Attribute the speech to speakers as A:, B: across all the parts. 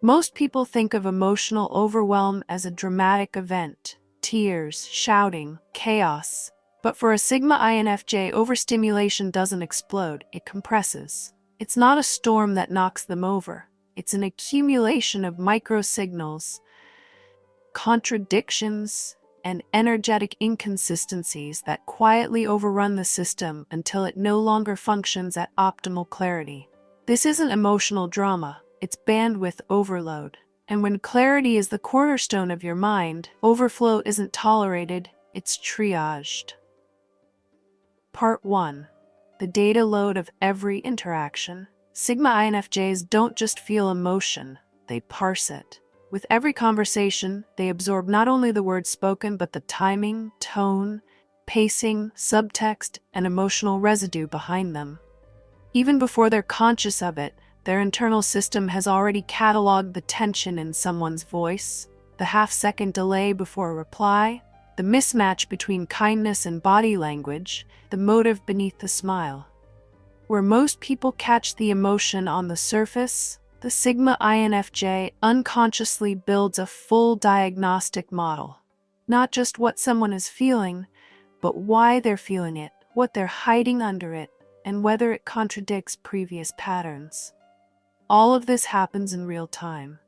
A: Most people think of emotional overwhelm as a dramatic event, tears, shouting, chaos. But for a Sigma INFJ, overstimulation doesn't explode, it compresses. It's not a storm that knocks them over. It's an accumulation of micro-signals, contradictions, and energetic inconsistencies that quietly overrun the system until it no longer functions at optimal clarity. This isn't emotional drama, it's bandwidth overload. And when clarity is the cornerstone of your mind, overflow isn't tolerated, it's triaged. Part 1. The data load of every interaction. Sigma INFJs don't just feel emotion, they parse it. With every conversation, they absorb not only the words spoken, but the timing, tone, pacing, subtext, and emotional residue behind them. Even before they're conscious of it, their internal system has already cataloged the tension in someone's voice, the half-second delay before a reply, the mismatch between kindness and body language, the motive beneath the smile. Where most people catch the emotion on the surface, the Sigma INFJ unconsciously builds a full diagnostic model. Not just what someone is feeling, but why they're feeling it, what they're hiding under it, and whether it contradicts previous patterns. All of this happens in real time,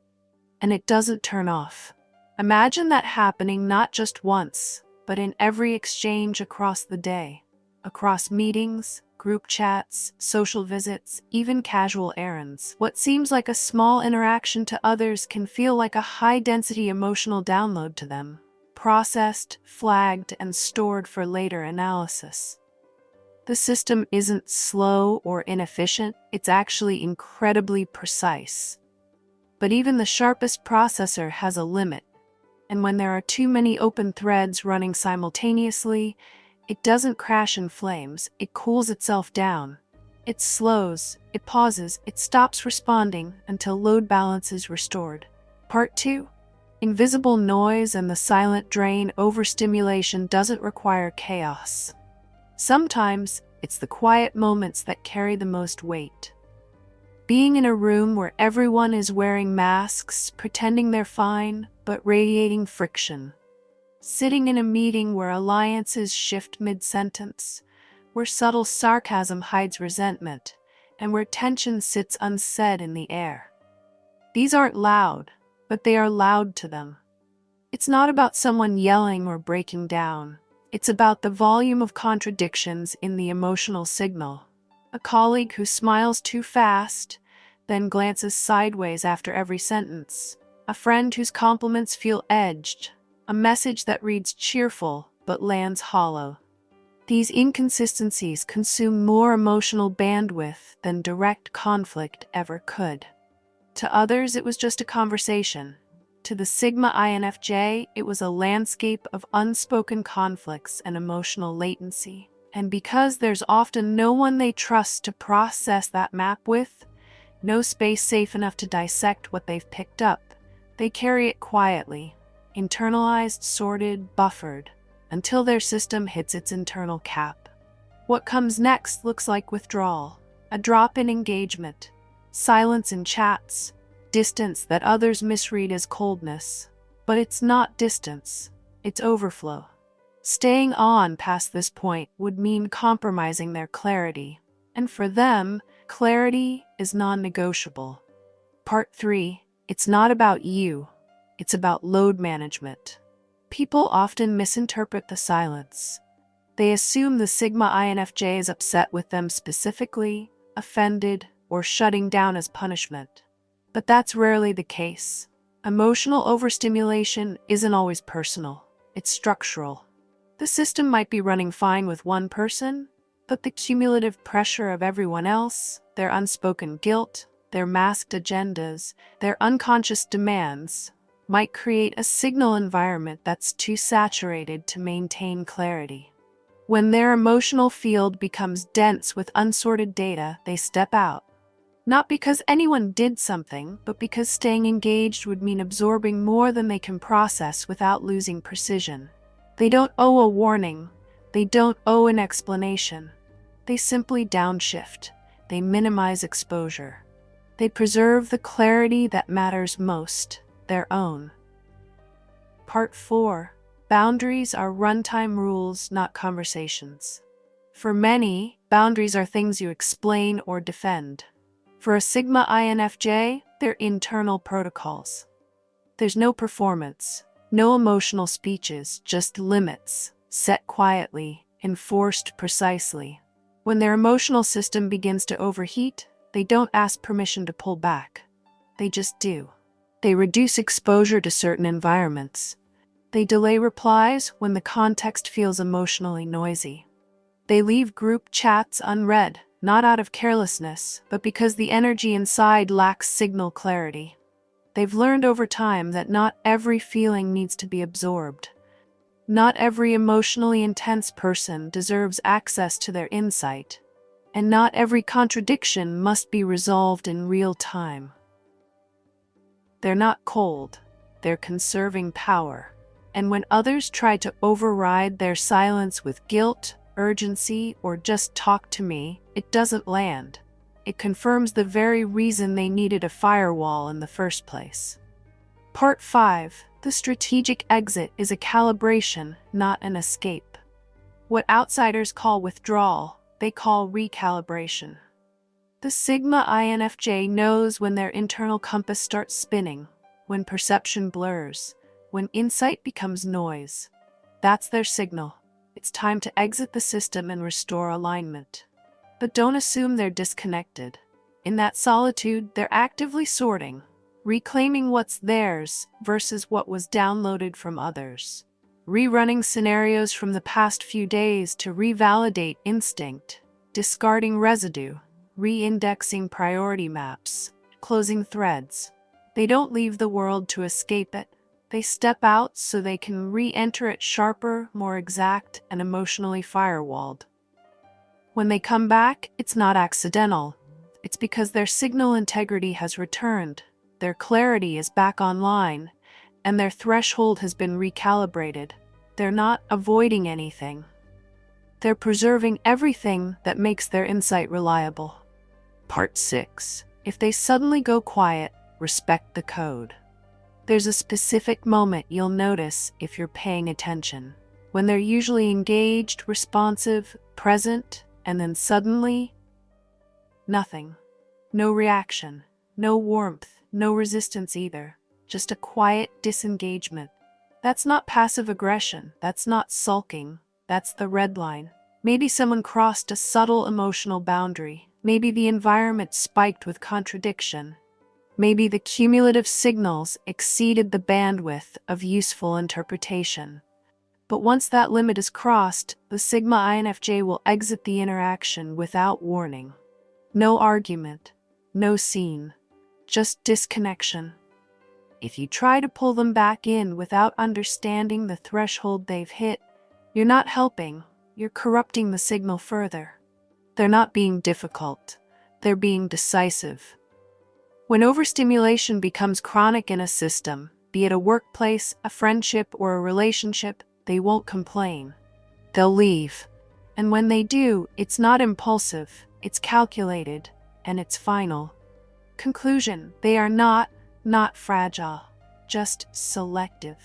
A: and it doesn't turn off. Imagine that happening not just once, but in every exchange across the day, across meetings, group chats, social visits, even casual errands. What seems like a small interaction to others can feel like a high-density emotional download to them, processed, flagged, and stored for later analysis. The system isn't slow or inefficient, it's actually incredibly precise. But even the sharpest processor has a limit, and when there are too many open threads running simultaneously, it doesn't crash in flames, it cools itself down. It slows, it pauses, it stops responding until load balance is restored. Part 2. Invisible noise and the silent drain. Overstimulation doesn't require chaos. Sometimes, it's the quiet moments that carry the most weight. Being in a room where everyone is wearing masks, pretending they're fine, but radiating friction. Sitting in a meeting where alliances shift mid-sentence, where subtle sarcasm hides resentment, and where tension sits unsaid in the air. These aren't loud, but they are loud to them. It's not about someone yelling or breaking down. It's about the volume of contradictions in the emotional signal. A colleague who smiles too fast, then glances sideways after every sentence. A friend whose compliments feel edged. A message that reads cheerful but lands hollow. These inconsistencies consume more emotional bandwidth than direct conflict ever could. To others, it was just a conversation. To the Sigma INFJ, it was a landscape of unspoken conflicts and emotional latency. And because there's often no one they trust to process that map with, no space safe enough to dissect what they've picked up, they carry it quietly, internalized, sorted, buffered, until their system hits its internal cap. What comes next looks like withdrawal, a drop in engagement, silence in chats, distance that others misread as coldness. But it's not distance, it's overflow. Staying on past this point would mean compromising their clarity, and for them, clarity is non-negotiable. Part 3. It's not about you. It's about load management. People often misinterpret the silence. They assume the Sigma INFJ is upset with them specifically, offended, or shutting down as punishment. But that's rarely the case. Emotional overstimulation isn't always personal. It's structural. The system might be running fine with one person, but the cumulative pressure of everyone else, their unspoken guilt, their masked agendas, their unconscious demands, might create a signal environment that's too saturated to maintain clarity. When their emotional field becomes dense with unsorted data, they step out. Not because anyone did something, but because staying engaged would mean absorbing more than they can process without losing precision. They don't owe a warning. They don't owe an explanation. They simply downshift. They minimize exposure. They preserve the clarity that matters most, their own. Part 4. Boundaries are runtime rules, not conversations. For many, boundaries are things you explain or defend. For a Sigma INFJ, they're internal protocols. There's no performance, no emotional speeches, just limits, set quietly, enforced precisely. When their emotional system begins to overheat, they don't ask permission to pull back. They just do. They reduce exposure to certain environments. They delay replies when the context feels emotionally noisy. They leave group chats unread, not out of carelessness, but because the energy inside lacks signal clarity. They've learned over time that not every feeling needs to be absorbed. Not every emotionally intense person deserves access to their insight, and not every contradiction must be resolved in real time. They're not cold, they're conserving power. And when others try to override their silence with guilt, urgency, or just talk to me, it doesn't land. It confirms the very reason they needed a firewall in the first place. Part 5. The strategic exit is a calibration, not an escape. What outsiders call withdrawal, they call recalibration. The Sigma INFJ knows when their internal compass starts spinning, when perception blurs, when insight becomes noise. That's their signal. It's time to exit the system and restore alignment. But don't assume they're disconnected. In that solitude, they're actively sorting, reclaiming what's theirs versus what was downloaded from others. Rerunning scenarios from the past few days to revalidate instinct, discarding residue, re-indexing priority maps, closing threads. They don't leave the world to escape it. They step out so they can re-enter it sharper, more exact, and emotionally firewalled. When they come back, it's not accidental. It's because their signal integrity has returned, their clarity is back online, and their threshold has been recalibrated. They're not avoiding anything. They're preserving everything that makes their insight reliable. Part 6. If they suddenly go quiet, respect the code. There's a specific moment you'll notice if you're paying attention. When they're usually engaged, responsive, present, and then suddenly, nothing. No reaction, no warmth, no resistance either. Just a quiet disengagement. That's not passive aggression, that's not sulking, that's the red line. Maybe someone crossed a subtle emotional boundary. Maybe the environment spiked with contradiction. Maybe the cumulative signals exceeded the bandwidth of useful interpretation. But once that limit is crossed, the Sigma INFJ will exit the interaction without warning. No argument, no scene, just disconnection. If you try to pull them back in without understanding the threshold they've hit, you're not helping, you're corrupting the signal further. They're not being difficult, they're being decisive. When overstimulation becomes chronic in a system, be it a workplace, a friendship, or a relationship, they won't complain. They'll leave. And when they do, it's not impulsive, it's calculated, and it's final. Conclusion: they are not fragile, just selective.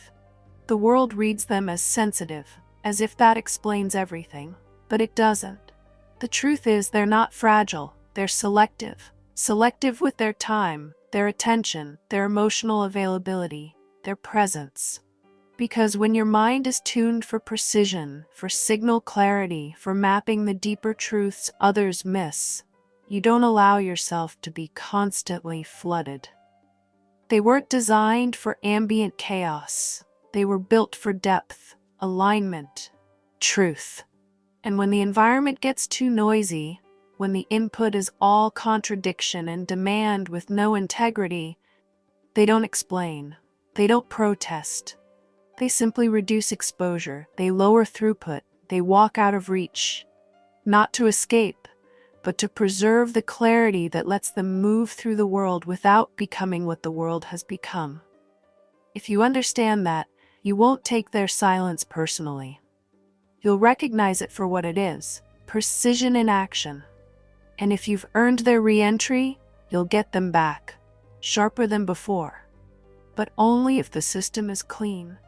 A: The world reads them as sensitive, as if that explains everything, but it doesn't. The truth is they're not fragile, they're selective. Selective with their time, their attention, their emotional availability, their presence. Because when your mind is tuned for precision, for signal clarity, for mapping the deeper truths others miss, you don't allow yourself to be constantly flooded. They weren't designed for ambient chaos. They were built for depth, alignment, truth. And when the environment gets too noisy, when the input is all contradiction and demand with no integrity, they don't explain, they don't protest. They simply reduce exposure, they lower throughput, they walk out of reach. Not to escape, but to preserve the clarity that lets them move through the world without becoming what the world has become. If you understand that, you won't take their silence personally. You'll recognize it for what it is: precision in action. And if you've earned their re-entry, you'll get them back, sharper than before. But only if the system is clean.